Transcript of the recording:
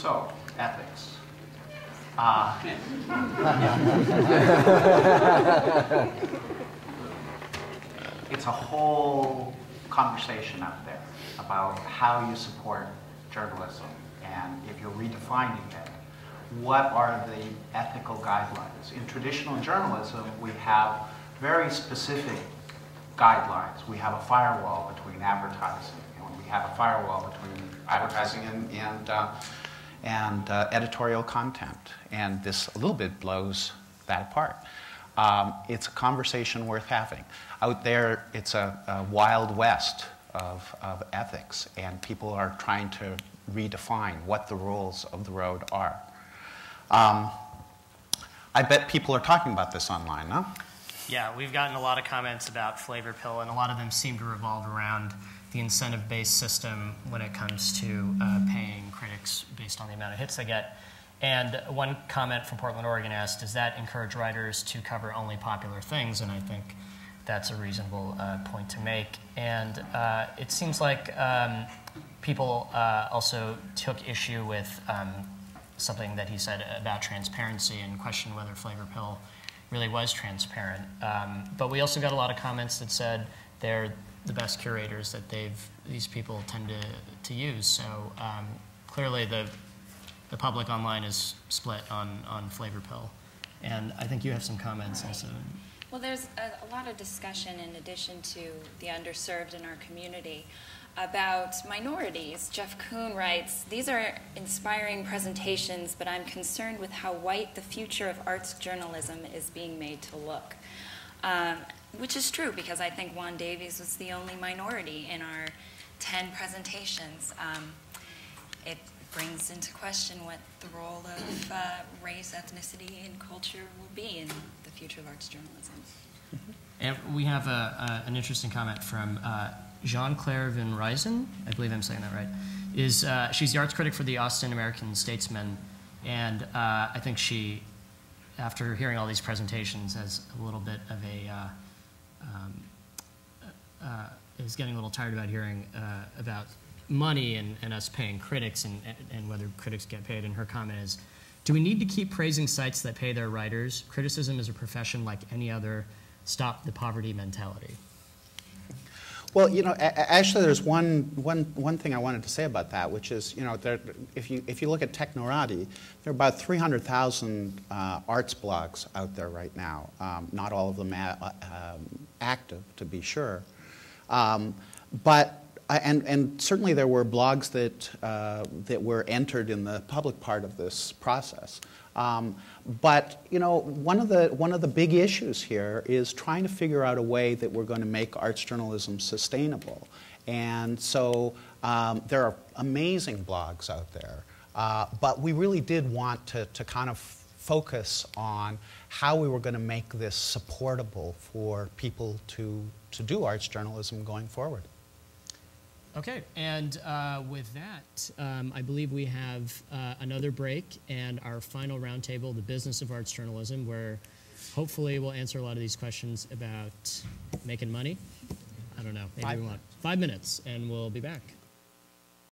So, ethics. It's a whole conversation out there about how you support journalism, and if you're redefining it, what are the ethical guidelines? In traditional journalism, we have very specific guidelines. We have a firewall between advertising, and we have a firewall between advertising and editorial content, and this a little bit blows that apart. It's a conversation worth having. Out there, it's a wild west of ethics, and people are trying to redefine what the rules of the road are. I bet people are talking about this online, no? Yeah, we've gotten a lot of comments about Flavor Pill, and a lot of them seem to revolve around the incentive-based system when it comes to paying critics based on the amount of hits they get. And one comment from Portland, Oregon asked, does that encourage writers to cover only popular things? And I think that's a reasonable point to make. And it seems like people also took issue with something that he said about transparency and questioned whether Flavor Pill really was transparent. But we also got a lot of comments that said they're the best curators that these people tend to use. So clearly the public online is split on Flavor Pill. And I think you have some comments also. Well, there's a lot of discussion in addition to the underserved in our community about minorities. Jeff Kuhn writes, these are inspiring presentations, but I'm concerned with how white the future of arts journalism is being made to look. Which is true, because I think Juan Davies was the only minority in our 10 presentations. It brings into question what the role of race, ethnicity, and culture will be in the future of arts journalism. And we have an interesting comment from Jean-Claire Van Ryzen, I believe I'm saying that right, she's the arts critic for the Austin American-Statesman, and I think she, after hearing all these presentations, has a little bit of is getting a little tired about hearing about money and us paying critics and whether critics get paid, and her comment is, do we need to keep praising sites that pay their writers? Criticism is a profession like any other. Stop the poverty mentality. Well, you know, actually, there's one thing I wanted to say about that, which is, you know, if you look at Technorati, there are about 300,000 arts blogs out there right now. Not all of them active, to be sure, but. And certainly there were blogs that were entered in the public part of this process. But you know, one of the big issues here is trying to figure out a way that we're going to make arts journalism sustainable. And so there are amazing blogs out there, but we really did want to kind of focus on how we were going to make this supportable for people to do arts journalism going forward. Okay, and with that, I believe we have another break and our final roundtable, the business of arts journalism, where hopefully we'll answer a lot of these questions about making money. I don't know, maybe we want 5 minutes, and we'll be back.